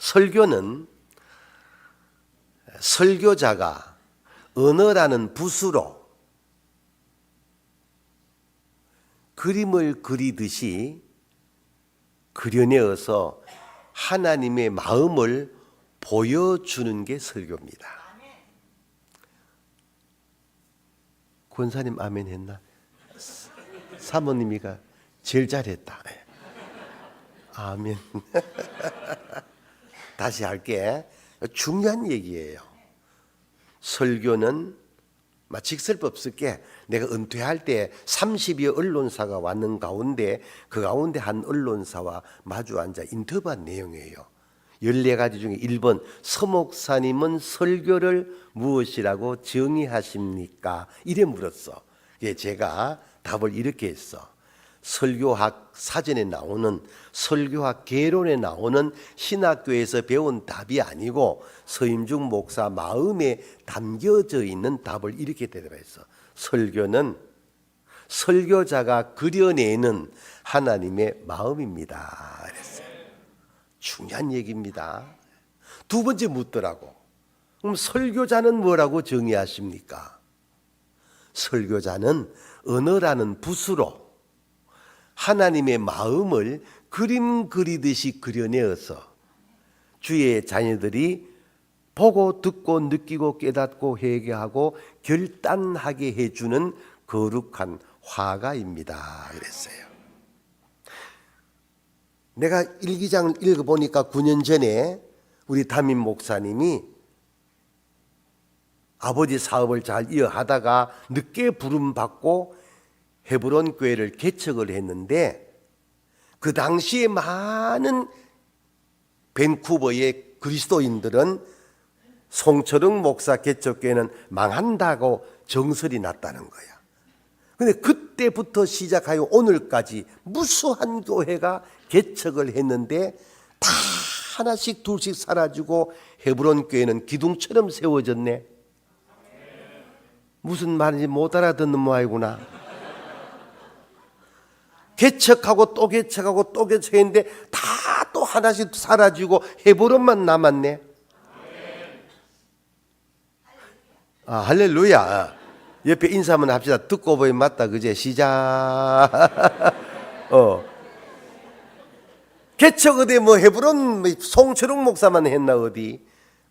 설교는 설교자가 언어라는 붓으로 그림을 그리듯이 그려내어서 하나님의 마음을 보여주는 게 설교입니다. 권사님 아멘 했나? 사모님이가 제일 잘했다. 아멘. 다시 할게. 중요한 얘기예요. 설교는 직설법스럽게 내가 은퇴할 때 30여 언론사가 왔는 가운데 그 가운데 한 언론사와 마주 앉아 인터뷰한 내용이에요. 14가지 중에 1번, 서 목사님은 설교를 무엇이라고 정의하십니까? 이래 물었어. 제가 답을 이렇게 했어. 설교학 사전에 나오는, 설교학 개론에 나오는 신학교에서 배운 답이 아니고 서임중 목사 마음에 담겨져 있는 답을 이렇게 대답했어. 설교는 설교자가 그려내는 하나님의 마음입니다. 그랬어요. 중요한 얘기입니다. 두 번째 묻더라고. 그럼 설교자는 뭐라고 정의하십니까? 설교자는 언어라는 붓으로 하나님의 마음을 그림 그리듯이 그려내어서 주의 자녀들이 보고 듣고 느끼고 깨닫고 회개하고 결단하게 해주는 거룩한 화가입니다. 그랬어요. 내가 일기장을 읽어보니까 9년 전에 우리 담임 목사님이 아버지 사업을 잘 이어하다가 늦게 부름받고 헤브론 교회를 개척을 했는데 그 당시에 많은 밴쿠버의 그리스도인들은 송철웅 목사 개척교회는 망한다고 정설이 났다는 거야. 근데 그때부터 시작하여 오늘까지 무수한 교회가 개척을 했는데 다 하나씩 둘씩 사라지고 헤브론 교회는 기둥처럼 세워졌네. 무슨 말인지 못 알아듣는 모양이구나. 개척하고 또 개척하고 또 개척했는데 다 또 하나씩 사라지고 헤브론만 남았네. 아, 할렐루야. 옆에 인사 한번 합시다. 듣고 보니 맞다. 그제 시작. 개척 어디 뭐 헤브론 송철웅 목사만 했나 어디.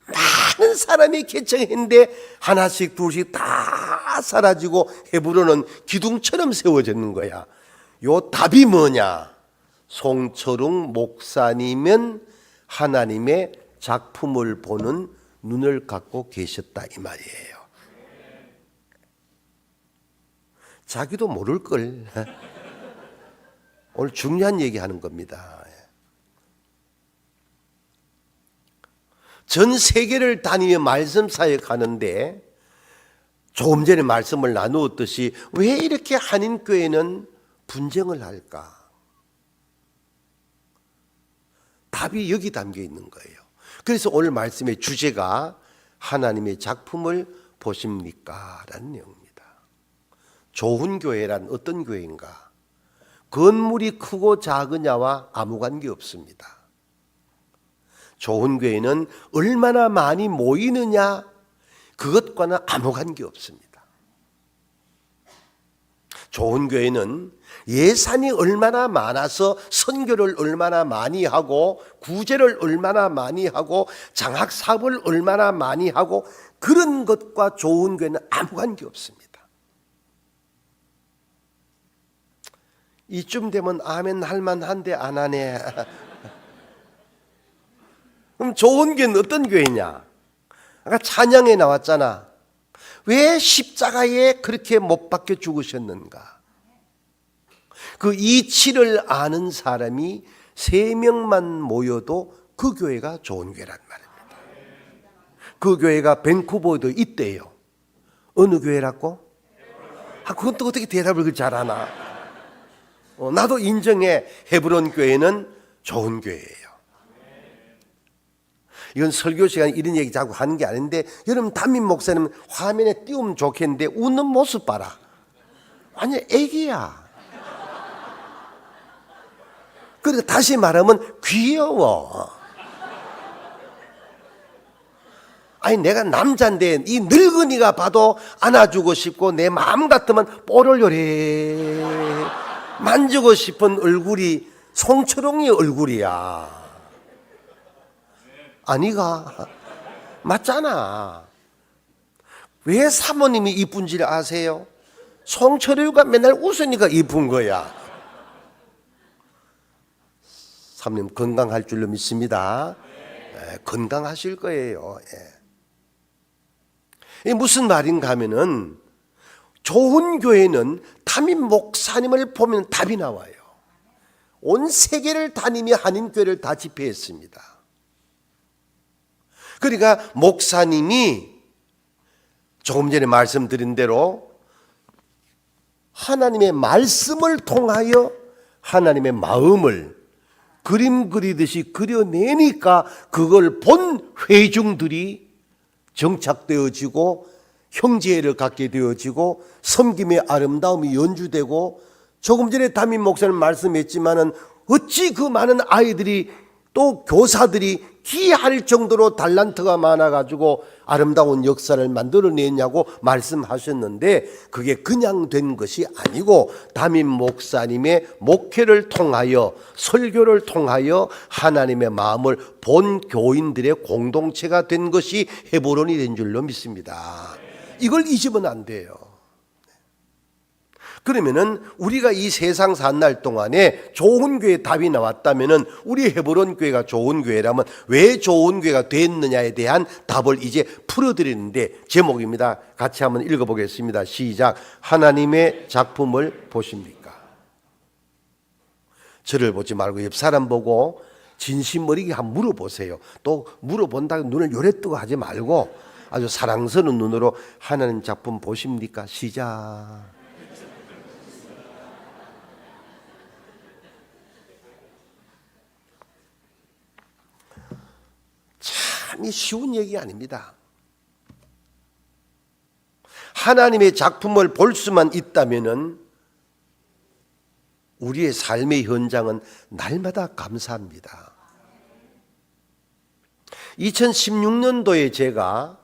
많은 사람이 개척했는데 하나씩 둘씩 다 사라지고 헤브론은 기둥처럼 세워졌는 거야. 요 답이 뭐냐? 송철웅 목사님은 하나님의 작품을 보는 눈을 갖고 계셨다 이 말이에요. 자기도 모를걸. 오늘 중요한 얘기하는 겁니다. 전 세계를 다니며 말씀 사역하는데 조금 전에 말씀을 나누었듯이 왜 이렇게 한인교회는 분쟁을 할까? 답이 여기 담겨 있는 거예요. 그래서 오늘 말씀의 주제가 하나님의 작품을 보십니까? 라는 내용입니다. 좋은 교회란 어떤 교회인가? 건물이 크고 작으냐와 아무 관계 없습니다. 좋은 교회는 얼마나 많이 모이느냐, 그것과는 아무 관계 없습니다. 좋은 교회는 예산이 얼마나 많아서 선교를 얼마나 많이 하고 구제를 얼마나 많이 하고 장학 사업을 얼마나 많이 하고 그런 것과 좋은 교회는 아무 관계 없습니다. 이쯤 되면 아멘 할 만한데 안 하네. 그럼 좋은 교회는 어떤 교회냐? 아까 찬양에 나왔잖아. 왜 십자가에 그렇게 못 박혀 죽으셨는가? 그 이치를 아는 사람이 3명만 모여도 그 교회가 좋은 교회란 말입니다. 그 교회가 밴쿠버에도 있대요. 어느 교회라고? 그건 또 어떻게 대답을 잘하나? 나도 인정해. 헤브론 교회는 좋은 교회예요. 이건 설교 시간에 이런 얘기 자꾸 하는 게 아닌데 여러분 담임 목사님 화면에 띄우면 좋겠는데 웃는 모습 봐라. 완전 애기야. 그러니까 다시 말하면 귀여워. 아니 내가 남자인데 이 늙은이가 봐도 안아주고 싶고 내 마음 같으면 뽀를 요래 만지고 싶은 얼굴이 송철홍이 얼굴이야. 아니가? 맞잖아. 왜 사모님이 이쁜지를 아세요? 송철효가 맨날 웃으니까 이쁜 거야. 사모님 건강할 줄로 믿습니다. 건강하실 거예요. 이게 무슨 말인가 하면은 좋은 교회는 담임 목사님을 보면 답이 나와요. 온 세계를 다니며 한인교회를 다 집회했습니다. 그러니까 목사님이 조금 전에 말씀드린 대로 하나님의 말씀을 통하여 하나님의 마음을 그림 그리듯이 그려내니까 그걸 본 회중들이 정착되어지고 형제를 갖게 되어지고 섬김의 아름다움이 연주되고, 조금 전에 담임 목사님 말씀했지만은 어찌 그 많은 아이들이 또 교사들이 기할 정도로 달란트가 많아가지고 아름다운 역사를 만들어냈냐고 말씀하셨는데, 그게 그냥 된 것이 아니고 담임 목사님의 목회를 통하여 설교를 통하여 하나님의 마음을 본 교인들의 공동체가 된 것이 헤브론이 된 줄로 믿습니다. 이걸 잊으면 안 돼요. 그러면은 우리가 이 세상 산 날 동안에 좋은 교회 답이 나왔다면은 우리 헤브론 교회가 좋은 교회라면 왜 좋은 교회가 됐느냐에 대한 답을 이제 풀어드리는데, 제목입니다. 같이 한번 읽어보겠습니다. 시작. 하나님의 작품을 보십니까? 저를 보지 말고 옆 사람 보고 진심 어리게 한번 물어보세요. 또 물어본다고 눈을 요래 뜨고 하지 말고 아주 사랑스러운 눈으로 하나님 작품 보십니까? 시작. 참이 쉬운 얘기 아닙니다. 하나님의 작품을 볼 수만 있다면은 우리의 삶의 현장은 날마다 감사합니다. 2016년도에 제가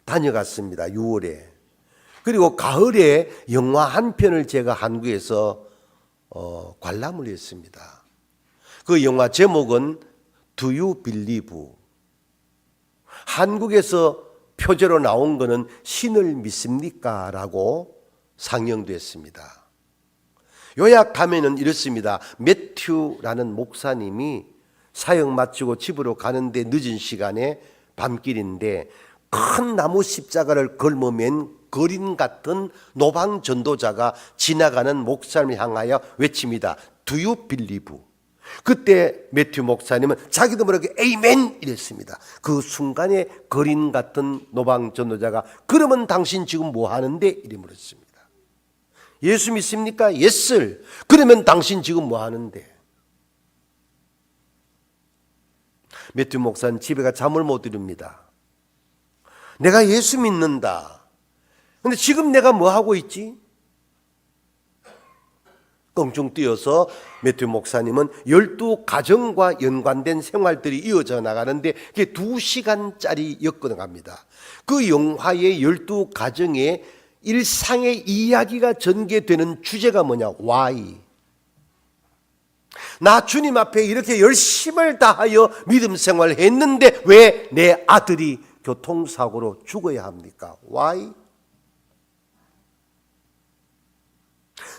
다녀갔습니다. 6월에. 그리고 가을에 영화 한 편을 제가 한국에서 관람을 했습니다. 그 영화 제목은 Do You Believe? 한국에서 표제로 나온 거는 신을 믿습니까? 라고 상영됐습니다. 요약하면은 이렇습니다. 매튜라는 목사님이 사역 마치고 집으로 가는데 늦은 시간에 밤길인데 큰 나무 십자가를 걸머맨 거린 같은 노방 전도자가 지나가는 목사님을 향하여 외칩니다. Do you believe? 그때 매튜 목사님은 자기도 모르게 에이멘 이랬습니다. 그 순간에 거린 같은 노방 전도자가 그러면 당신 지금 뭐 하는데? 이래 물었습니다. 예수 믿습니까? Yes. 그러면 당신 지금 뭐 하는데? 매튜 목사는 집에 가 잠을 못 이룹니다. 내가 예수 믿는다. 근데 지금 내가 뭐 하고 있지? 껑충 뛰어서 매튜 목사님은 12가정과 연관된 생활들이 이어져 나가는데 그게 2시간짜리 엮어나갑니다. 그 영화의 12가정의 일상의 이야기가 전개되는 주제가 뭐냐? Why? 나 주님 앞에 이렇게 열심을 다하여 믿음 생활을 했는데 왜 내 아들이 교통사고로 죽어야 합니까? Why?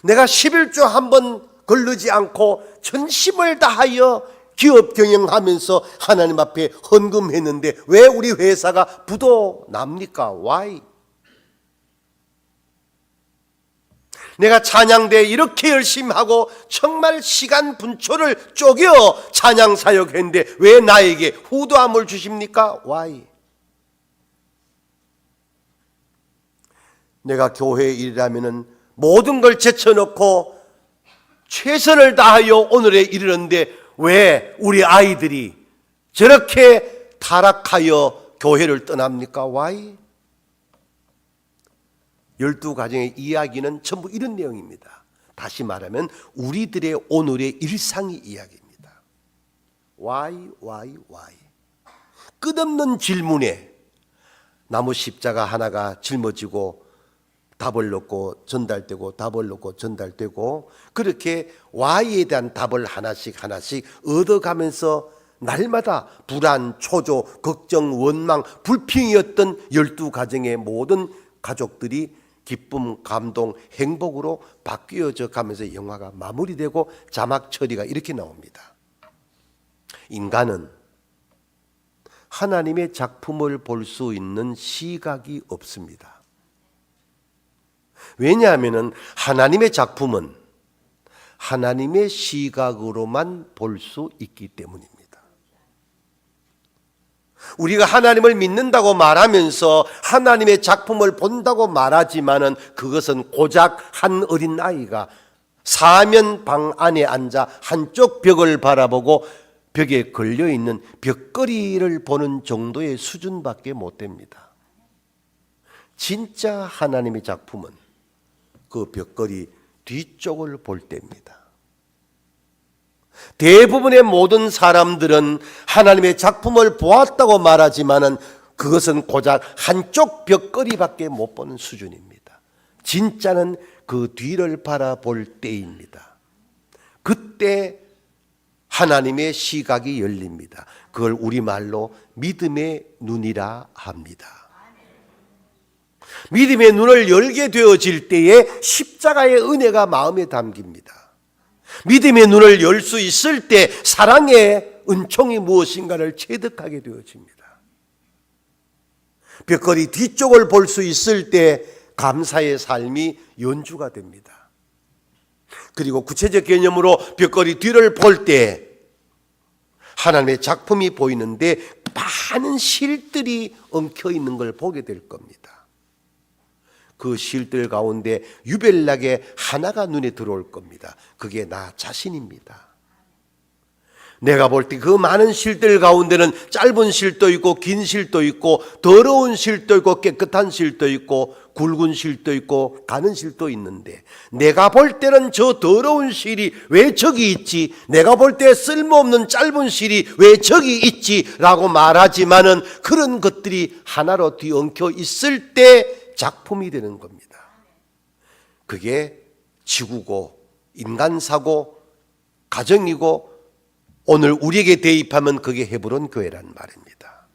내가 11조 한 번 걸르지 않고 전심을 다하여 기업 경영하면서 하나님 앞에 헌금했는데 왜 우리 회사가 부도 납니까? Why? 내가 찬양대에 이렇게 열심히 하고 정말 시간 분초를 쪼겨 찬양 사역했는데 왜 나에게 후두함을 주십니까? Why? 내가 교회에 일이라면은 모든 걸 제쳐놓고 최선을 다하여 오늘에 이르는데 왜 우리 아이들이 저렇게 타락하여 교회를 떠납니까? Why? 12가정의 이야기는 전부 이런 내용입니다. 다시 말하면 우리들의 오늘의 일상의 이야기입니다. Why? 끝없는 질문에 나무 십자가 하나가 짊어지고 답을 넣고 전달되고 답을 넣고 전달되고 그렇게 Y에 대한 답을 하나씩 얻어가면서 날마다 불안, 초조, 걱정, 원망, 불평이었던 12가정의 모든 가족들이 기쁨, 감동, 행복으로 바뀌어져 가면서 영화가 마무리되고 자막 처리가 이렇게 나옵니다. 인간은 하나님의 작품을 볼 수 있는 시각이 없습니다. 왜냐하면 하나님의 작품은 하나님의 시각으로만 볼 수 있기 때문입니다. 우리가 하나님을 믿는다고 말하면서 하나님의 작품을 본다고 말하지만은 그것은 고작 한 어린 아이가 사면방 안에 앉아 한쪽 벽을 바라보고 벽에 걸려있는 벽걸이를 보는 정도의 수준밖에 못 됩니다. 진짜 하나님의 작품은 그 벽걸이 뒤쪽을 볼 때입니다. 대부분의 모든 사람들은 하나님의 작품을 보았다고 말하지만은 그것은 고작 한쪽 벽걸이밖에 못 보는 수준입니다. 진짜는 그 뒤를 바라볼 때입니다. 그때 하나님의 시각이 열립니다. 그걸 우리말로 믿음의 눈이라 합니다. 믿음의 눈을 열게 되어질 때에 십자가의 은혜가 마음에 담깁니다. 믿음의 눈을 열 수 있을 때 사랑의 은총이 무엇인가를 체득하게 되어집니다. 벽걸이 뒤쪽을 볼 수 있을 때 감사의 삶이 연주가 됩니다. 그리고 구체적 개념으로 벽걸이 뒤를 볼 때 하나님의 작품이 보이는데 많은 실들이 엉켜 있는 걸 보게 될 겁니다. 그 실들 가운데 유별나게 하나가 눈에 들어올 겁니다. 그게 나 자신입니다. 내가 볼 때 그 많은 실들 가운데는 짧은 실도 있고 긴 실도 있고 더러운 실도 있고 깨끗한 실도 있고 굵은 실도 있고 가는 실도 있는데 내가 볼 때는 저 더러운 실이 왜 저기 있지? 내가 볼 때 쓸모없는 짧은 실이 왜 저기 있지? 라고 말하지만은 그런 것들이 하나로 뒤엉켜 있을 때 작품이 되는 겁니다. 그게 지구고 인간사고 가정이고 오늘 우리에게 대입하면 그게 헤브론 교회란 말입니다.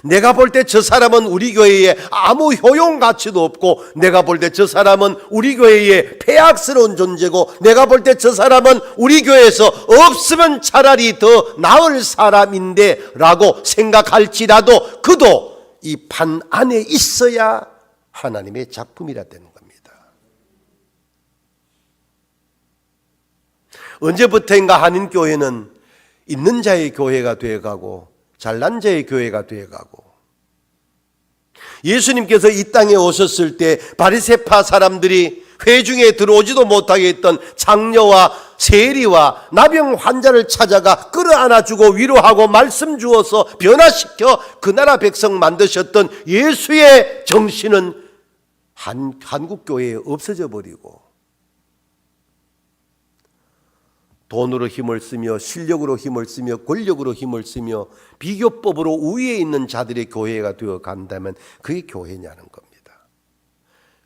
내가 볼 때 저 사람은 우리 교회에 아무 효용 가치도 없고 내가 볼 때 저 사람은 우리 교회에 폐악스러운 존재고 내가 볼 때 저 사람은 우리 교회에서 없으면 차라리 더 나을 사람인데 라고 생각할지라도 그도 이 판 안에 있어야 하나님의 작품이라 되는 겁니다. 언제부터인가 한인교회는 있는 자의 교회가 되어가고 잘난 자의 교회가 되어가고 예수님께서 이 땅에 오셨을 때 바리새파 사람들이 회중에 들어오지도 못하게 했던 장녀와 세리와 나병 환자를 찾아가 끌어안아주고 위로하고 말씀 주어서 변화시켜 그 나라 백성 만드셨던 예수의 정신은 한국 교회에 없어져 버리고 돈으로 힘을 쓰며 실력으로 힘을 쓰며 권력으로 힘을 쓰며 비교법으로 우위에 있는 자들의 교회가 되어 간다면 그게 교회냐는 겁니다.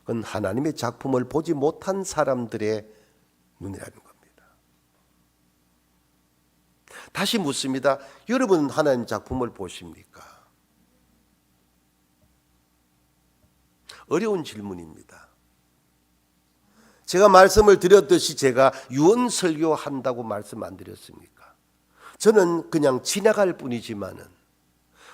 그건 하나님의 작품을 보지 못한 사람들의 눈이라는 겁니다. 다시 묻습니다. 여러분은 하나님 작품을 보십니까? 어려운 질문입니다. 제가 말씀을 드렸듯이 제가 유언 설교한다고 말씀 안 드렸습니까? 저는 그냥 지나갈 뿐이지만은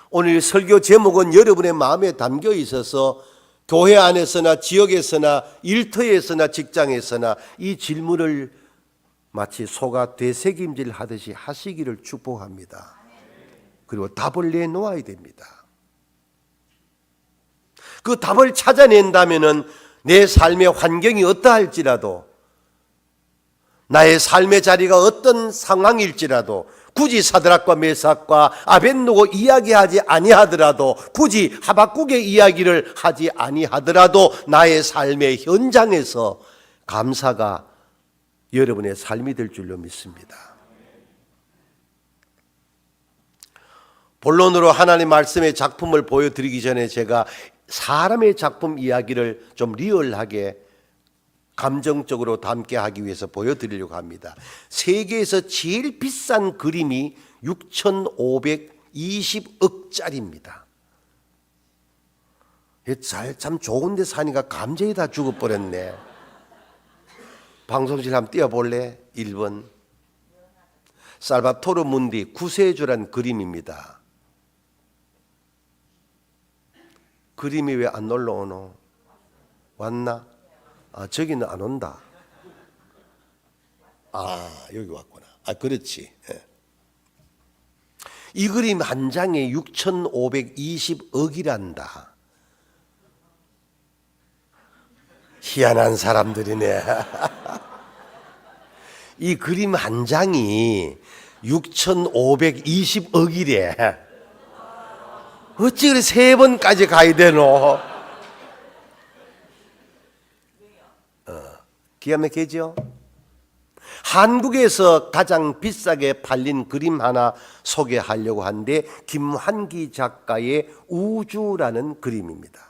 오늘 설교 제목은 여러분의 마음에 담겨 있어서 교회 안에서나 지역에서나 일터에서나 직장에서나 이 질문을 마치 소가 되새김질 하듯이 하시기를 축복합니다. 그리고 답을 내놓아야 됩니다. 그 답을 찾아낸다면은 내 삶의 환경이 어떠할지라도 나의 삶의 자리가 어떤 상황일지라도 굳이 사드락과 메삭과 아벳노고 이야기하지 아니하더라도 굳이 하박국의 이야기를 하지 아니하더라도 나의 삶의 현장에서 감사가 여러분의 삶이 될 줄로 믿습니다. 본론으로 하나님 말씀의 작품을 보여드리기 전에 제가 사람의 작품 이야기를 좀 리얼하게 감정적으로 담게 하기 위해서 보여드리려고 합니다. 세계에서 제일 비싼 그림이 6,520억짜리입니다. 참 좋은 데 사니까 감정이 다 죽어버렸네. 방송실 한번 띄워볼래? 1번 살바토르 문디 구세주란 그림입니다. 그림이 왜 안 놀러오노? 왔나? 저기는 안 온다. 여기 왔구나. 그렇지. 예. 이 그림 한 장에 6,520억이란다. 희한한 사람들이네. 이 그림 한 장이 6,520억이래. 어찌 그래 3번까지 가야 되노? 기가 막히죠? 한국에서 가장 비싸게 팔린 그림 하나 소개하려고 하는데 김환기 작가의 우주라는 그림입니다.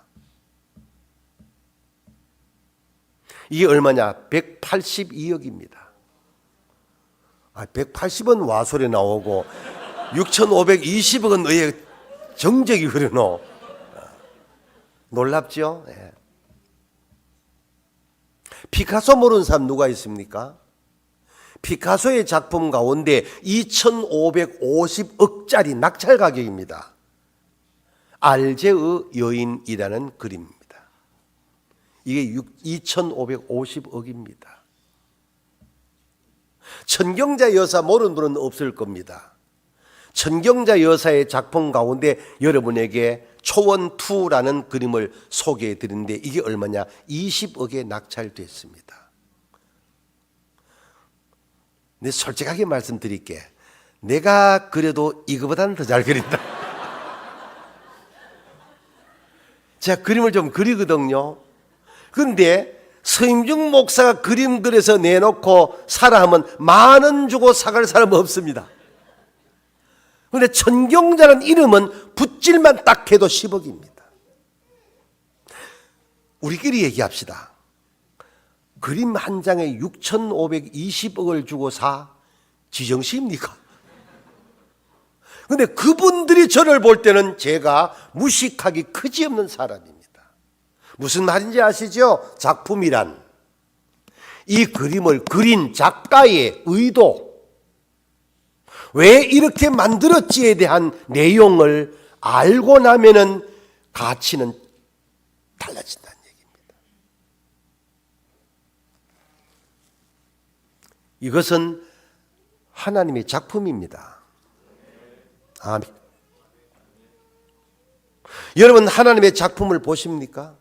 이게 얼마냐? 182억입니다. 180은 와소리 나오고 6,520억은 왜 정적이 흐르노? 놀랍죠? 네. 피카소 모르는 사람 누가 있습니까? 피카소의 작품 가운데 2,550억짜리 낙찰 가격입니다. 알제의 여인이라는 그림입니다. 이게 2,550억입니다. 천경자 여사 모르는 분은 없을 겁니다. 천경자 여사의 작품 가운데 여러분에게 초원2라는 그림을 소개해 드리는데 이게 얼마냐? 20억에 낙찰됐습니다. 근데 솔직하게 말씀드릴게. 내가 그려도 이거보다는 더 잘 그린다. 제가 그림을 좀 그리거든요. 그런데 서임중 목사가 그림 그려서 내놓고 사라 하면 10,000원 주고 사갈 사람 없습니다. 그런데 천경자라는 이름은 붓질만 딱 해도 10억입니다. 우리끼리 얘기합시다. 그림 한 장에 6,520억을 주고 사? 지정시입니까? 그런데 그분들이 저를 볼 때는 제가 무식하기 그지없는 사람입니다. 무슨 말인지 아시죠? 작품이란 이 그림을 그린 작가의 의도, 왜 이렇게 만들었지에 대한 내용을 알고 나면은 가치는 달라진다는 얘기입니다. 이것은 하나님의 작품입니다. 아멘. 여러분 하나님의 작품을 보십니까?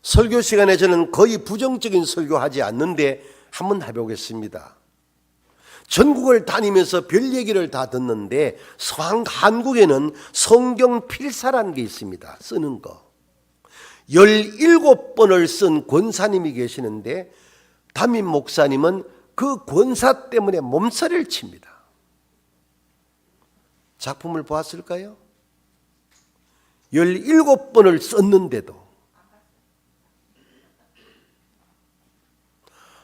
설교 시간에 저는 거의 부정적인 설교하지 않는데 한번 해보겠습니다. 전국을 다니면서 별 얘기를 다 듣는데 한국에는 성경 필사라는 게 있습니다. 쓰는 거. 17번을 쓴 권사님이 계시는데 담임 목사님은 그 권사 때문에 몸살을 칩니다. 작품을 보았을까요? 17번을 썼는데도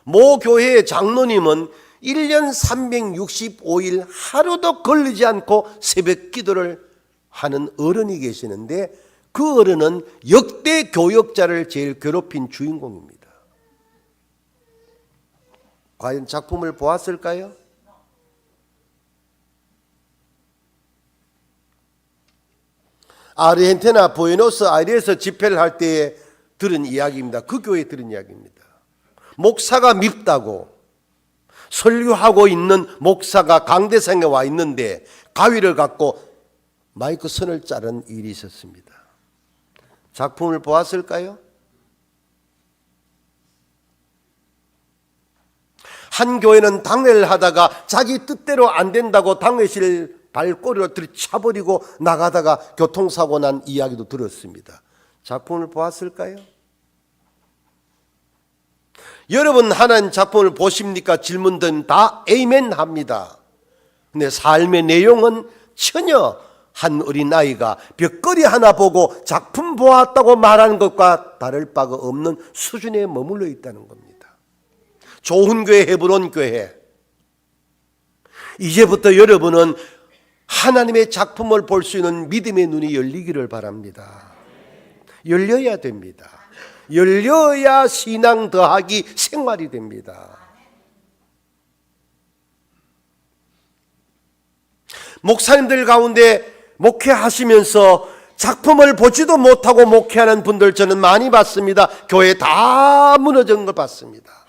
모 교회의 장로님은 1년 365일 하루도 걸리지 않고 새벽 기도를 하는 어른이 계시는데 그 어른은 역대 교역자를 제일 괴롭힌 주인공입니다. 과연 작품을 보았을까요? 아르헨티나 부에노스아이레스 집회를 할 때에 들은 이야기입니다. 그 교회에 들은 이야기입니다. 목사가 밉다고 설교하고 있는 목사가 강대상에 와 있는데 가위를 갖고 마이크 선을 자른 일이 있었습니다. 작품을 보았을까요? 한 교회는 당회를 하다가 자기 뜻대로 안 된다고 당회실 발꼬리로 들이차버리고 나가다가 교통사고 난 이야기도 들었습니다. 작품을 보았을까요? 여러분 하나님 작품을 보십니까? 질문들은 다 에이멘 합니다. 근데 삶의 내용은 전혀 한 어린아이가 벽걸이 하나 보고 작품 보았다고 말하는 것과 다를 바가 없는 수준에 머물러 있다는 겁니다. 좋은 교회, 헤브론 교회, 이제부터 여러분은 하나님의 작품을 볼 수 있는 믿음의 눈이 열리기를 바랍니다. 열려야 됩니다. 열려야 신앙 더하기 생활이 됩니다. 목사님들 가운데 목회하시면서 작품을 보지도 못하고 목회하는 분들 저는 많이 봤습니다. 교회 다 무너진 걸 봤습니다.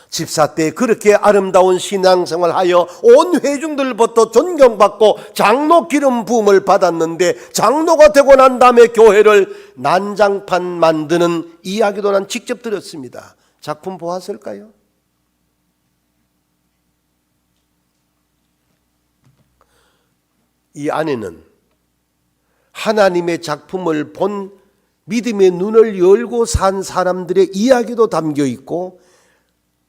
집사 때 그렇게 아름다운 신앙생활 하여 온 회중들부터 존경받고 장로 기름 부음을 받았는데 장로가 되고 난 다음에 교회를 난장판 만드는 이야기도 난 직접 들었습니다. 작품 보았을까요? 이 안에는 하나님의 작품을 본 믿음의 눈을 열고 산 사람들의 이야기도 담겨 있고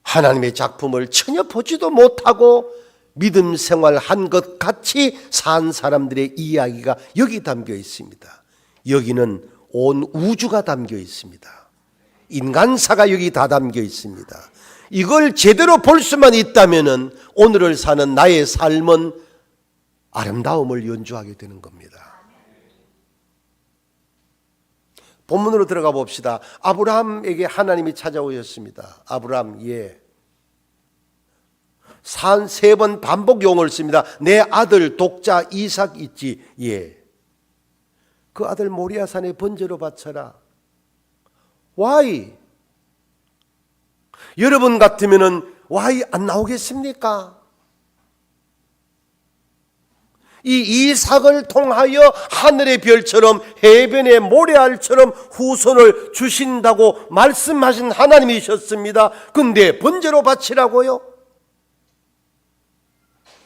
하나님의 작품을 전혀 보지도 못하고 믿음 생활한 것 같이 산 사람들의 이야기가 여기 담겨 있습니다. 여기는 온 우주가 담겨 있습니다. 인간사가 여기 다 담겨 있습니다. 이걸 제대로 볼 수만 있다면 오늘을 사는 나의 삶은 아름다움을 연주하게 되는 겁니다. 본문으로 들어가 봅시다. 아브라함에게 하나님이 찾아오셨습니다. 아브라함, 세 번 반복 용어를 씁니다. 내 아들 독자 이삭 있지? 그 아들 모리아산에 번제로 바쳐라. Why? 여러분 같으면은 why 안 나오겠습니까? 이 이삭을 통하여 하늘의 별처럼 해변의 모래알처럼 후손을 주신다고 말씀하신 하나님이셨습니다. 근데 번제로 바치라고요?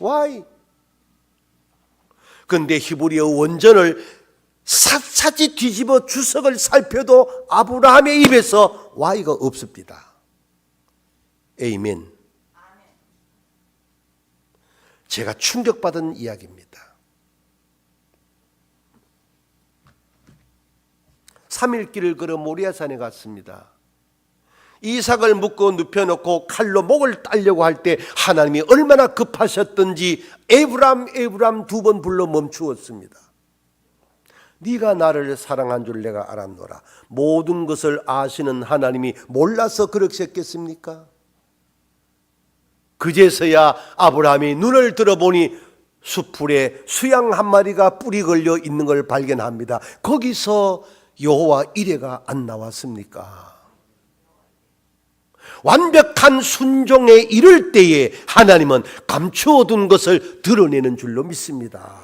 Why? 근데 히브리어 원전을 샅샅이 뒤집어 주석을 살펴도 아브라함의 입에서 Why가 없습니다. 에이멘. 제가 충격받은 이야기입니다. 3일 길을 걸어 모리아산에 갔습니다. 이삭을 묶어 눕혀놓고 칼로 목을 따려고 할 때 하나님이 얼마나 급하셨던지 에브람 에브람 2번 불러 멈추었습니다. 네가 나를 사랑한 줄 내가 알았노라. 모든 것을 아시는 하나님이 몰라서 그러셨겠습니까? 그제서야 아브라함이 눈을 들어보니 수풀에 수양 한 마리가 뿔이 걸려 있는 걸 발견합니다. 거기서 여호와 이레가 안 나왔습니까? 완벽한 순종에 이를 때에 하나님은 감추어둔 것을 드러내는 줄로 믿습니다.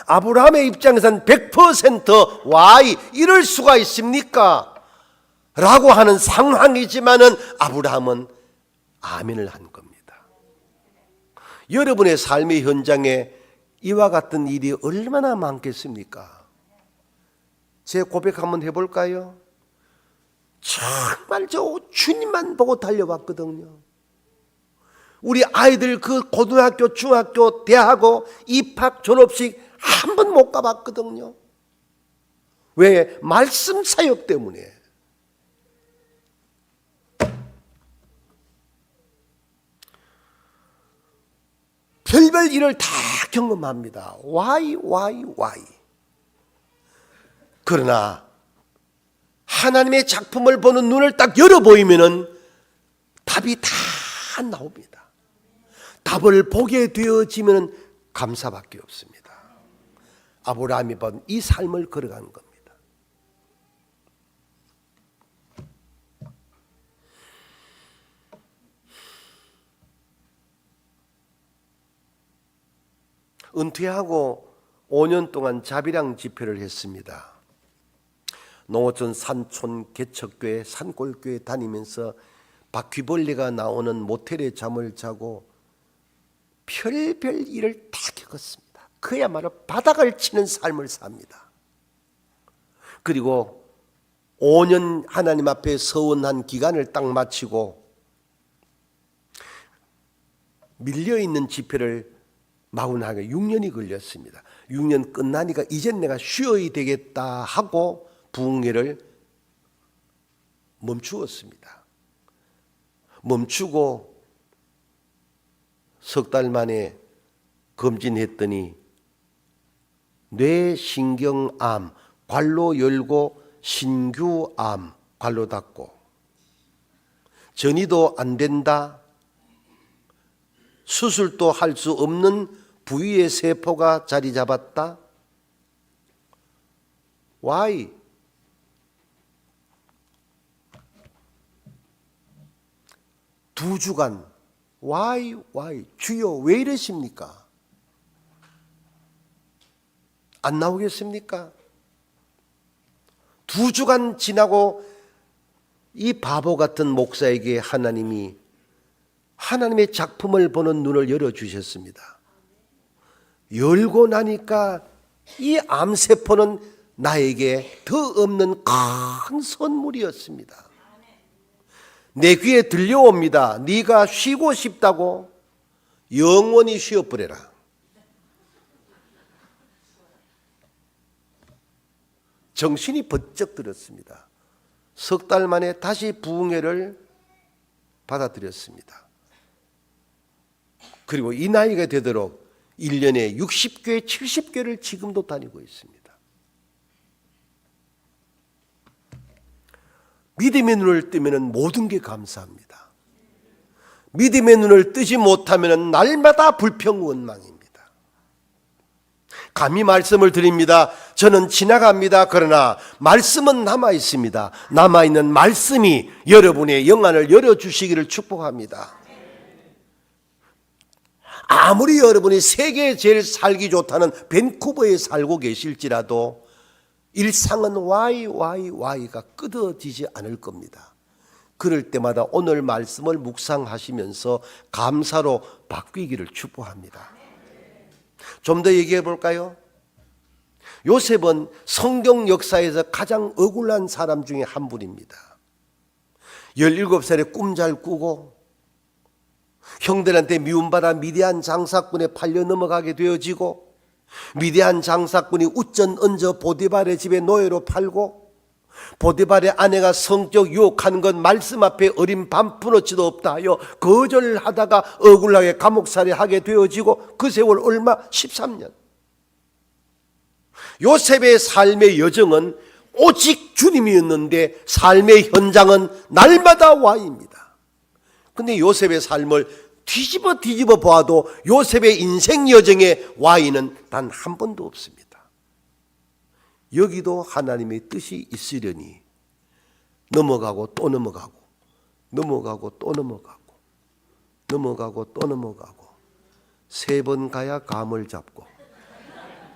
아브라함의 입장에서는 100% why 이럴 수가 있습니까? 라고 하는 상황이지만은 아브라함은 아멘을 한 겁니다. 여러분의 삶의 현장에 이와 같은 일이 얼마나 많겠습니까? 제 고백 한번 해볼까요? 정말 저 주님만 보고 달려왔거든요. 우리 아이들 그 고등학교, 중학교, 대학교 입학 졸업식 한 번 못 가봤거든요. 왜? 말씀 사역 때문에. 별별 일을 다 경험합니다. Why? 그러나 하나님의 작품을 보는 눈을 딱 열어 보이면은 답이 다 나옵니다. 답을 보게 되어지면 감사밖에 없습니다. 아브라함이 본 이 삶을 걸어가는 겁니다. 은퇴하고 5년 동안 자비랑 집회를 했습니다. 농어촌 산촌 개척교회 산골교회 다니면서 바퀴벌레가 나오는 모텔에 잠을 자고 별별 일을 다 겪었습니다. 그야말로 바닥을 치는 삶을 삽니다. 그리고 5년 하나님 앞에 서원한 기간을 딱 마치고 밀려있는 집회를 마무리하게 6년이 걸렸습니다. 6년 끝나니까 이젠 내가 쉬어야 되겠다 하고 부흥회를 멈추었습니다. 멈추고 석 달 만에 검진했더니 뇌신경암, 관로 열고 신규암, 관로 닫고 전이도 안 된다. 수술도 할 수 없는 부위의 세포가 자리 잡았다. Why? 두 주간 why? 주여 왜 이러십니까? 안 나오겠습니까? 두 주간 지나고 이 바보 같은 목사에게 하나님이 하나님의 작품을 보는 눈을 열어주셨습니다. 열고 나니까 이 암세포는 나에게 더 없는 큰 선물이었습니다. 내 귀에 들려옵니다. 네가 쉬고 싶다고 영원히 쉬어버려라. 정신이 번쩍 들었습니다. 석 달 만에 다시 부흥회를 받아들였습니다. 그리고 이 나이가 되도록 1년에 60교회, 70교회를 지금도 다니고 있습니다. 믿음의 눈을 뜨면 모든 게 감사합니다. 믿음의 눈을 뜨지 못하면 날마다 불평원망입니다. 감히 말씀을 드립니다. 저는 지나갑니다. 그러나 말씀은 남아 있습니다. 남아있는 말씀이 여러분의 영안을 열어주시기를 축복합니다. 아무리 여러분이 세계에 제일 살기 좋다는 밴쿠버에 살고 계실지라도 일상은 Y가 끊어지지 않을 겁니다. 그럴 때마다 오늘 말씀을 묵상하시면서 감사로 바뀌기를 축복합니다. 좀 더 얘기해 볼까요? 요셉은 성경 역사에서 가장 억울한 사람 중에 한 분입니다. 17살에 꿈 잘 꾸고 형들한테 미움받아 미디안 장사꾼에 팔려 넘어가게 되어지고 미디안 장사꾼이 웃전 얹어 보디발의 집에 노예로 팔고 보디발의 아내가 성적 유혹하는 건 말씀 앞에 어린 반푼어치도 없다 하여 거절하다가 억울하게 감옥살이하게 되어지고 그 세월 얼마? 13년. 요셉의 삶의 여정은 오직 주님이었는데 삶의 현장은 날마다 Y입니다. 근데 요셉의 삶을 뒤집어 보아도 요셉의 인생 여정에 Y는 단 한 번도 없습니다. 여기도 하나님의 뜻이 있으려니 넘어가고 또 넘어가고 넘어가고 또 넘어가고 넘어가고 또 넘어가고 세 번 가야 감을 잡고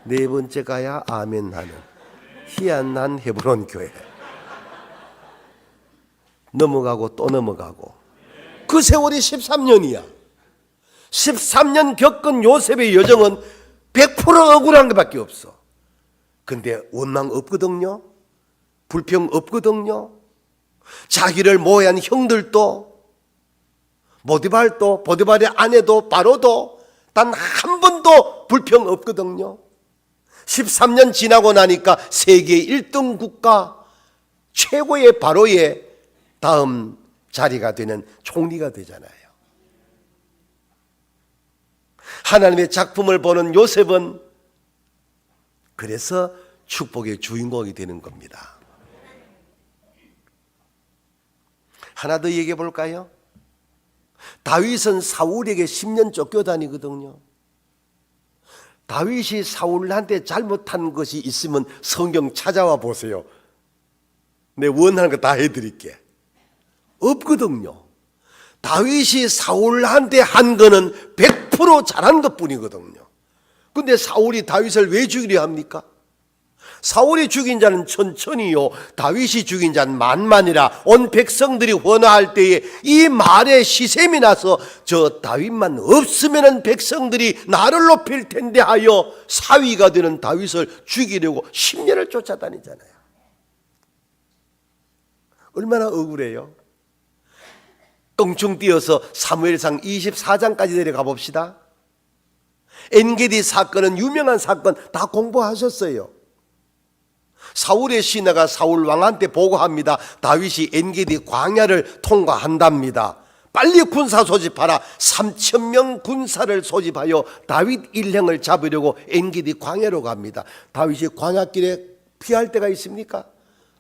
네 번째 가야 아멘 하는 희한한 헤브론 교회. 넘어가고 또 넘어가고 그 세월이 13년이야. 13년 겪은 요셉의 여정은 100% 억울한 것밖에 없어. 근데 원망 없거든요. 불평 없거든요. 자기를 모해한 형들도 보디발의 아내도 바로도 단 한 번도 불평 없거든요. 13년 지나고 나니까 세계 1등 국가 최고의 바로의 다음 자리가 되는 총리가 되잖아요. 하나님의 작품을 보는 요셉은 그래서 축복의 주인공이 되는 겁니다. 하나 더 얘기해 볼까요? 다윗은 사울에게 10년 쫓겨다니거든요. 다윗이 사울한테 잘못한 것이 있으면 성경 찾아와 보세요. 내 원하는 거 다 해드릴게. 없거든요. 다윗이 사울한테 한 거는 100% 잘한 것뿐이거든요. 근데 사울이 다윗을 왜 죽이려 합니까? 사울이 죽인 자는 천천히요 다윗이 죽인 자는 만만이라. 온 백성들이 원화할 때에 이 말에 시샘이 나서 저 다윗만 없으면 백성들이 나를 높일 텐데 하여 사위가 되는 다윗을 죽이려고 10년을 쫓아다니잖아요. 얼마나 억울해요. 껑충 뛰어서 사무엘상 24장까지 내려가 봅시다. 엔게디 사건은 유명한 사건, 다 공부하셨어요. 사울의 신하가 사울 왕한테 보고합니다. 다윗이 엔게디 광야를 통과한답니다. 빨리 군사 소집하라. 3,000명 군사를 소집하여 다윗 일행을 잡으려고 엔게디 광야로 갑니다. 다윗이 광야길에 피할 데가 있습니까?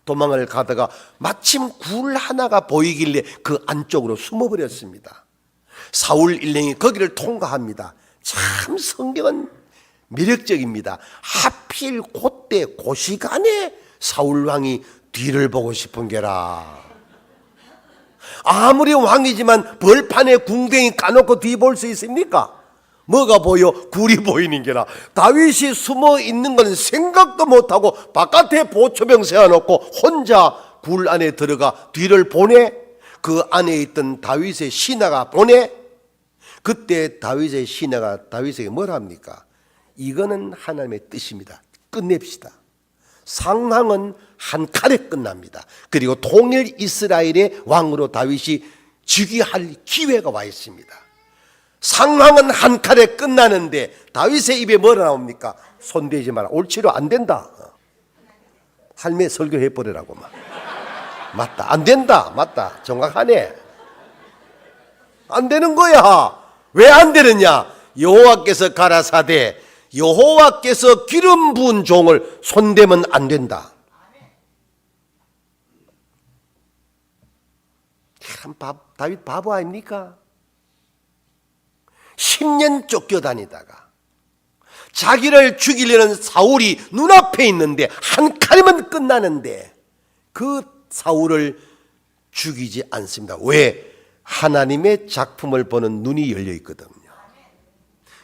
도망을 가다가 마침 굴 하나가 보이길래 그 안쪽으로 숨어버렸습니다. 사울 일행이 거기를 통과합니다. 참 성경은 매력적입니다. 하필 그때 그 시간에 사울 왕이 뒤를 보고 싶은 게라. 아무리 왕이지만 벌판에 궁뎅이 까놓고 뒤 볼 수 있습니까? 뭐가 보여? 굴이 보이는 게라. 다윗이 숨어 있는 건 생각도 못하고 바깥에 보초병 세워놓고 혼자 굴 안에 들어가 뒤를 보내. 그 안에 있던 다윗의 신하가 보내. 그때 다윗의 신하가 다윗에게 뭘 합니까? 이거는 하나님의 뜻입니다. 끝냅시다. 상황은 한 칼에 끝납니다. 그리고 통일 이스라엘의 왕으로 다윗이 즉위할 기회가 와 있습니다. 상황은 한 칼에 끝나는데 다윗의 입에 뭐라 나옵니까? 손대지 마라. 옳지로 안 된다. 할매 설교해버리라고 막. 맞다. 안 된다. 맞다. 정확하네. 안 되는 거야. 왜 안 되느냐? 여호와께서 가라사대 여호와께서 기름 부은 종을 손대면 안 된다. 참 다윗 바보 아닙니까? 10년 쫓겨다니다가 자기를 죽이려는 사울이 눈앞에 있는데 한 칼이면 끝나는데 그 사울을 죽이지 않습니다. 왜? 하나님의 작품을 보는 눈이 열려 있거든요.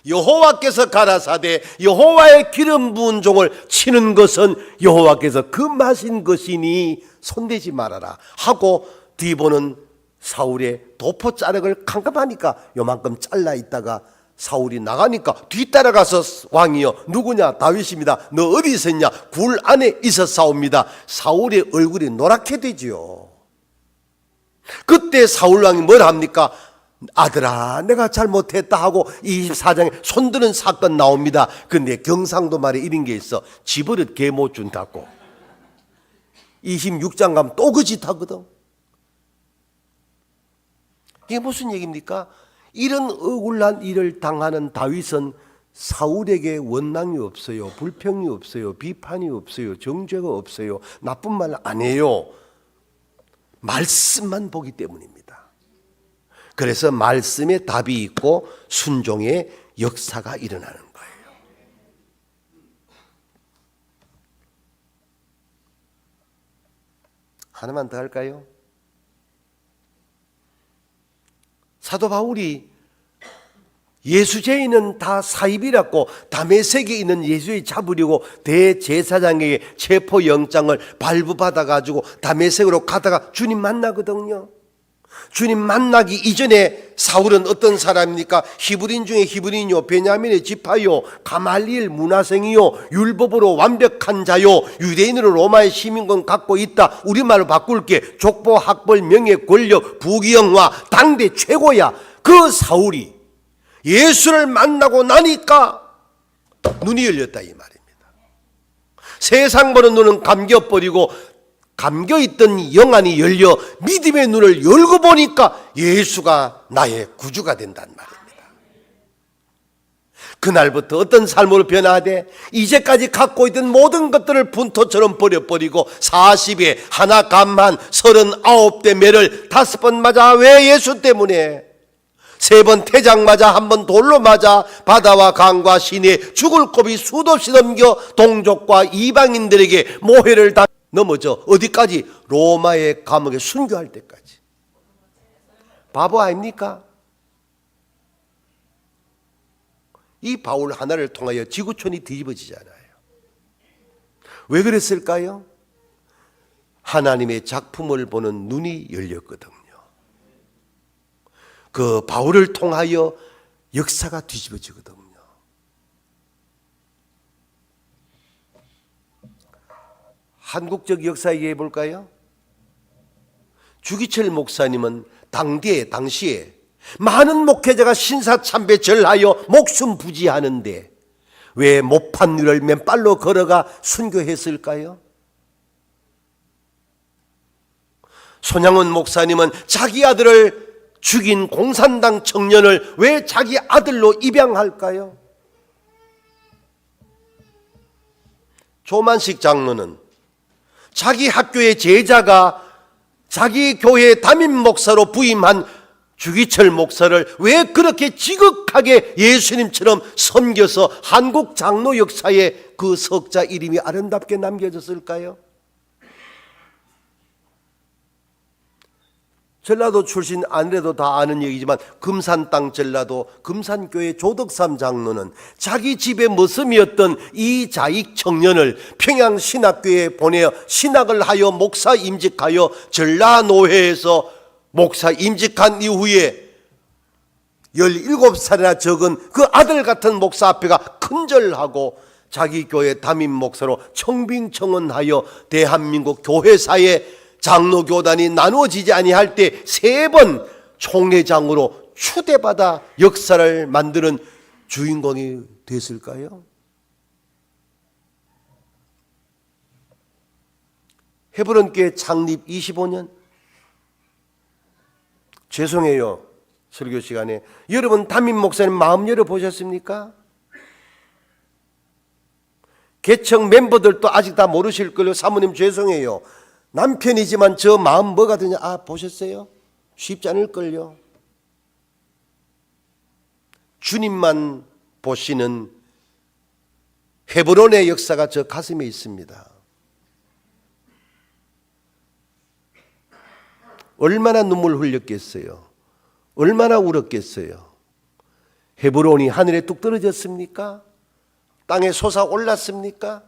여호와께서 가라사대 여호와의 기름 부은 종을 치는 것은 여호와께서 금하신 것이니 손대지 말아라 하고 뒤보는 사울의 도포 자락을 캄캄하니까 요만큼 잘라 있다가 사울이 나가니까 뒤따라가서 왕이여 누구냐? 다윗입니다. 너 어디 있었냐? 굴 안에 있었사옵니다. 사울의 얼굴이 노랗게 되지요. 그때 사울 왕이 뭘 합니까? 아들아 내가 잘못했다 하고 24장에 손드는 사건 나옵니다. 근데 경상도 말에 이런 게 있어. 집어릇 개 못 준다고. 26장 가면 또 그 짓 하거든. 이게 무슨 얘기입니까? 이런 억울한 일을 당하는 다윗은 사울에게 원망이 없어요. 불평이 없어요. 비판이 없어요. 정죄가 없어요. 나쁜 말 안 해요. 말씀만 보기 때문입니다. 그래서 말씀에 답이 있고 순종의 역사가 일어나는 거예요. 하나만 더 할까요? 사도 바울이 예수죄인은 다 사입이라고 다메섹에 있는 예수를 잡으려고 대제사장에게 체포영장을 발부받아가지고 다메섹으로 가다가 주님 만나거든요. 주님 만나기 이전에 사울은 어떤 사람입니까? 히브리인 중에 히브리인이요, 베냐민의 지파요, 가말리엘 문화생이요, 율법으로 완벽한 자요, 유대인으로 로마의 시민권 갖고 있다. 우리말로 바꿀게. 족보, 학벌, 명예, 권력, 부귀영화 당대 최고야. 그 사울이 예수를 만나고 나니까 눈이 열렸다 이 말입니다. 세상 보는 눈은 감겨버리고 감겨있던 영안이 열려 믿음의 눈을 열고 보니까 예수가 나의 구주가 된단 말입니다. 그날부터 어떤 삶으로 변화하되 이제까지 갖고 있던 모든 것들을 분토처럼 버려버리고 40에 하나 감한 39대 매를 5번 맞아. 왜? 예수 때문에. 3번 태장 맞아, 1번 돌로 맞아 바다와 강과 시내 죽을 고비 수도 없이 넘겨 동족과 이방인들에게 모해를 다 넘어져. 어디까지? 로마의 감옥에 순교할 때까지. 바보 아닙니까? 이 바울 하나를 통하여 지구촌이 뒤집어지잖아요. 왜 그랬을까요? 하나님의 작품을 보는 눈이 열렸거든요. 그 바울을 통하여 역사가 뒤집어지거든요. 한국적 역사 얘기해 볼까요? 주기철 목사님은 당시에 많은 목회자가 신사참배 절하여 목숨 부지하는데 왜 모판 위를 맨발로 걸어가 순교했을까요? 손양원 목사님은 자기 아들을 죽인 공산당 청년을 왜 자기 아들로 입양할까요? 조만식 장로는 자기 학교의 제자가 자기 교회 담임 목사로 부임한 주기철 목사를 왜 그렇게 지극하게 예수님처럼 섬겨서 한국 장로 역사에 그 석자 이름이 아름답게 남겨졌을까요? 전라도 출신 아니래도 다 아는 얘기지만 금산 땅 전라도 금산교회 조덕삼 장로는 자기 집의 머슴이었던 이 자익 청년을 평양신학교에 보내어 신학을 하여 목사 임직하여 전라노회에서 목사 임직한 이후에 17살이나 적은 그 아들 같은 목사 앞에가 큰절하고 자기 교회 담임 목사로 청빙청원하여 대한민국 교회사에 장로교단이 나누어지지 아니할 때 3번 총회장으로 추대받아 역사를 만드는 주인공이 됐을까요? 헤브론교회 창립 25년? 죄송해요, 설교 시간에 여러분 담임 목사님 마음 열어보셨습니까? 개척 멤버들도 아직 다 모르실 걸요. 사모님 죄송해요, 남편이지만 저 마음 뭐가 드냐, 보셨어요? 쉽지 않을걸요. 주님만 보시는 헤브론의 역사가 저 가슴에 있습니다. 얼마나 눈물 흘렸겠어요? 얼마나 울었겠어요? 헤브론이 하늘에 뚝 떨어졌습니까? 땅에 솟아올랐습니까?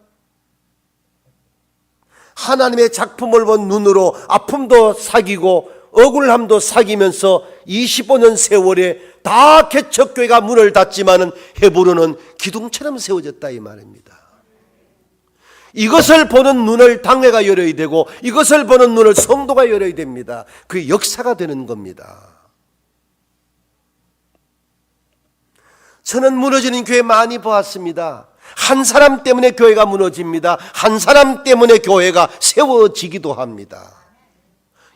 하나님의 작품을 본 눈으로 아픔도 사귀고 억울함도 사귀면서 25년 세월에 다 개척교회가 문을 닫지만은 헤브론은 기둥처럼 세워졌다 이 말입니다. 이것을 보는 눈을 당회가 열어야 되고 이것을 보는 눈을 성도가 열어야 됩니다. 그게 역사가 되는 겁니다. 저는 무너지는 교회 많이 보았습니다. 한 사람 때문에 교회가 무너집니다. 한 사람 때문에 교회가 세워지기도 합니다.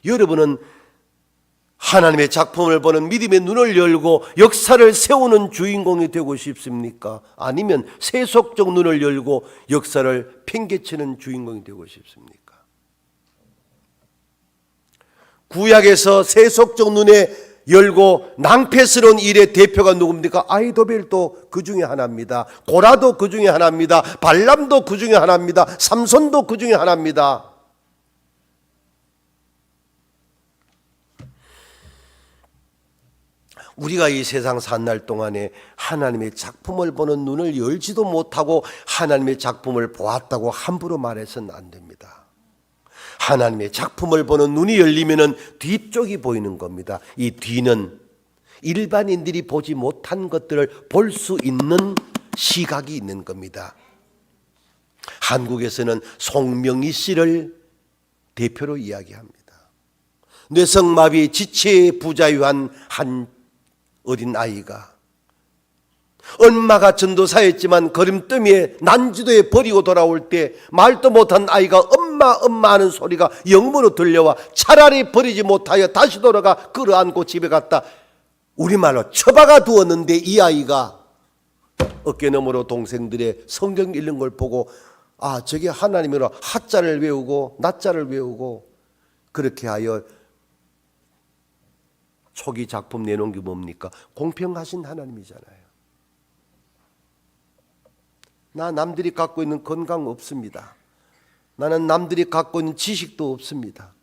여러분은 하나님의 작품을 보는 믿음의 눈을 열고 역사를 세우는 주인공이 되고 싶습니까? 아니면 세속적 눈을 열고 역사를 팽개치는 주인공이 되고 싶습니까? 구약에서 세속적 눈에 열고 낭패스러운 일의 대표가 누굽니까? 아히도벨도 그 중에 하나입니다. 고라도 그 중에 하나입니다. 발람도 그 중에 하나입니다. 삼손도 그 중에 하나입니다. 우리가 이 세상 산 날 동안에 하나님의 작품을 보는 눈을 열지도 못하고 하나님의 작품을 보았다고 함부로 말해서는 안 됩니다. 하나님의 작품을 보는 눈이 열리면은 뒤쪽이 보이는 겁니다. 이 뒤는 일반인들이 보지 못한 것들을 볼 수 있는 시각이 있는 겁니다. 한국에서는 송명희 씨를 대표로 이야기합니다. 뇌성마비 지체에 부자유한 한 어린 아이가 엄마가 전도사였지만 걸음더미에 난지도에 버리고 돌아올 때 말도 못한 아이가 엄마 하는 소리가 영문으로 들려와 차라리 버리지 못하여 다시 돌아가 끌어안고 집에 갔다. 우리말로 처박아 두었는데 이 아이가 어깨너머로 동생들의 성경 읽는 걸 보고 저게 하나님이라 하자를 외우고 낮자를 외우고 그렇게 하여 초기 작품 내놓은 게 뭡니까? 공평하신 하나님이잖아요. 나 남들이 갖고 있는 건강 없습니다. 나는 남들이 갖고 있는 지식도 없습니다.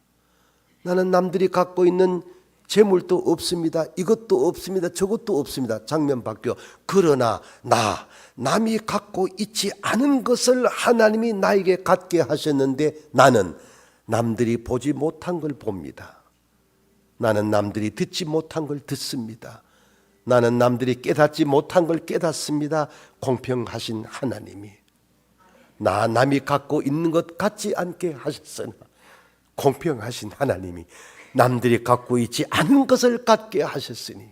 나는 남들이 갖고 있는 재물도 없습니다. 이것도 없습니다. 저것도 없습니다. 장면 바뀌어. 그러나 남이 갖고 있지 않은 것을 하나님이 나에게 갖게 하셨는데 나는 남들이 보지 못한 걸 봅니다. 나는 남들이 듣지 못한 걸 듣습니다. 나는 남들이 깨닫지 못한 걸 깨닫습니다. 공평하신 하나님이 남이 갖고 있는 것 같지 않게 하셨으나 공평하신 하나님이 남들이 갖고 있지 않은 것을 갖게 하셨으니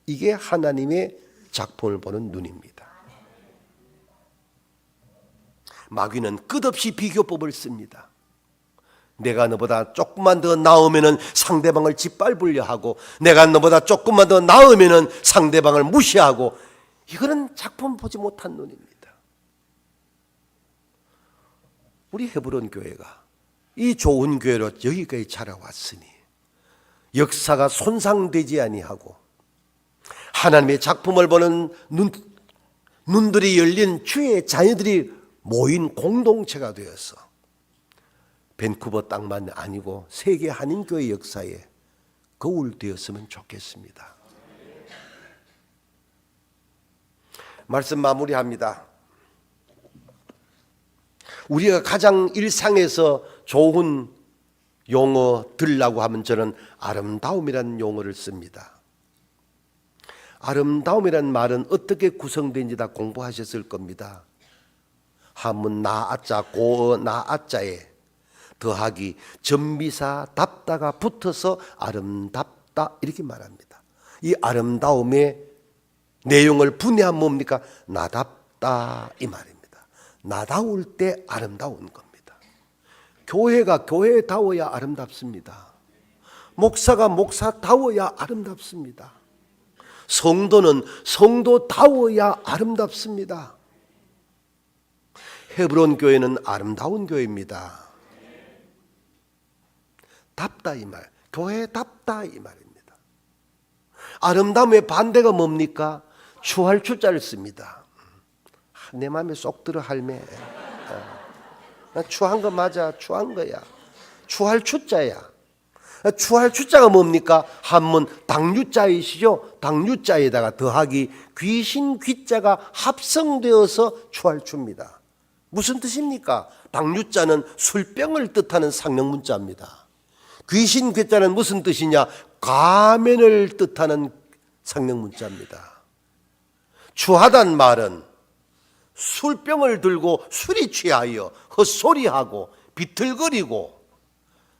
이게 하나님의 작품을 보는 눈입니다. 마귀는 끝없이 비교법을 씁니다. 내가 너보다 조금만 더 나으면 상대방을 짓밟으려 하고 내가 너보다 조금만 더 나으면 상대방을 무시하고 이거는 작품 보지 못한 눈입니다. 우리 헤브론 교회가 이 좋은 교회로 여기까지 자라왔으니 역사가 손상되지 아니하고 하나님의 작품을 보는 눈들이 열린 주의 자녀들이 모인 공동체가 되어서 밴쿠버 땅만 아니고 세계 한인교회 역사에 거울 되었으면 좋겠습니다. 말씀 마무리합니다. 우리가 가장 일상에서 좋은 용어 들라고 하면 저는 아름다움이라는 용어를 씁니다. 아름다움이라는 말은 어떻게 구성된지 다 공부하셨을 겁니다. 한문 나아자 고어 나아자에 더하기 전미사 답다가 붙어서 아름답다 이렇게 말합니다. 이 아름다움의 내용을 분해하면 뭡니까? 나답다 이 말입니다. 나다울 때 아름다운 겁니다. 교회가 교회다워야 아름답습니다. 목사가 목사다워야 아름답습니다. 성도는 성도다워야 아름답습니다. 헤브론 교회는 아름다운 교회입니다. 답다 이 말, 교회답다 이 말입니다. 아름다움의 반대가 뭡니까? 추할 추자를 씁니다. 내 마음에 쏙 들어 할매. 나 추한 거 맞아. 추한 거야. 추할 추자야. 추할 추자가 뭡니까? 한문 당유자이시죠? 당유자에다가 더하기 귀신 귀자가 합성되어서 추할 추입니다. 무슨 뜻입니까? 당유자는 술병을 뜻하는 상형문자입니다. 귀신 괴자는 무슨 뜻이냐? 가면을 뜻하는 상형문자입니다. 추하단 말은 술병을 들고 술이 취하여 헛소리하고 비틀거리고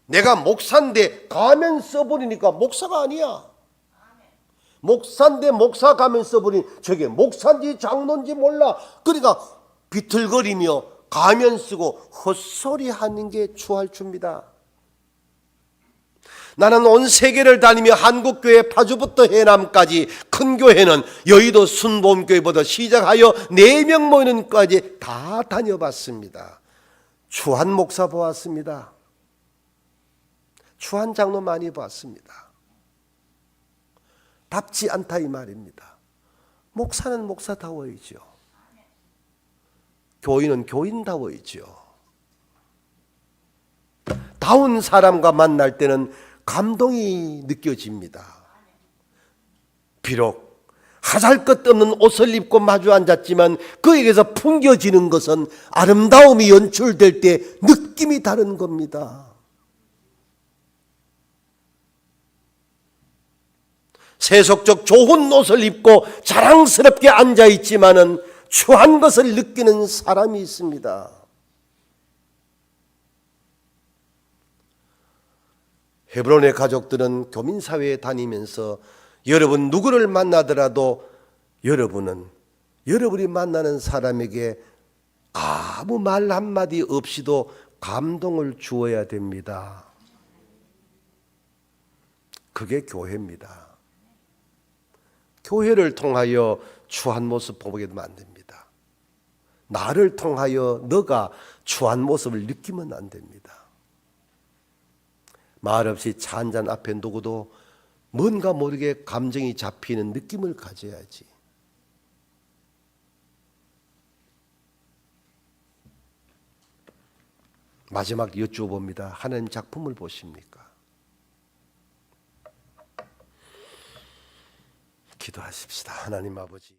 내가 목사인데 가면 써버리니까 목사가 아니야. 목사인데 목사 가면 써버린 저게 목사인지 장로인지 몰라. 그러니까 비틀거리며 가면 쓰고 헛소리하는 게 추할추입니다. 나는 온 세계를 다니며 한국교회 파주부터 해남까지 큰 교회는 여의도 순복음교회보다 시작하여 4명 모이는 것까지 다 다녀봤습니다. 추한 목사 보았습니다. 추한 장로 많이 봤습니다. 답지 않다 이 말입니다. 목사는 목사다워야죠. 교인은 교인다워야죠. 다운 사람과 만날 때는 감동이 느껴집니다. 비록 하잘것없는 옷을 입고 마주 앉았지만 그에게서 풍겨지는 것은 아름다움이 연출될 때 느낌이 다른 겁니다. 세속적 좋은 옷을 입고 자랑스럽게 앉아있지만은 추한 것을 느끼는 사람이 있습니다. 헤브론의 가족들은 교민사회에 다니면서 여러분 누구를 만나더라도 여러분이 만나는 사람에게 아무 말 한마디 없이도 감동을 주어야 됩니다. 그게 교회입니다. 교회를 통하여 추한 모습 보게 되면 안 됩니다. 나를 통하여 너가 추한 모습을 느끼면 안 됩니다. 말없이 차 한잔 앞에 누구도 뭔가 모르게 감정이 잡히는 느낌을 가져야지. 마지막 여쭈어봅니다. 하나님 작품을 보십니까? 기도하십시다. 하나님 아버지.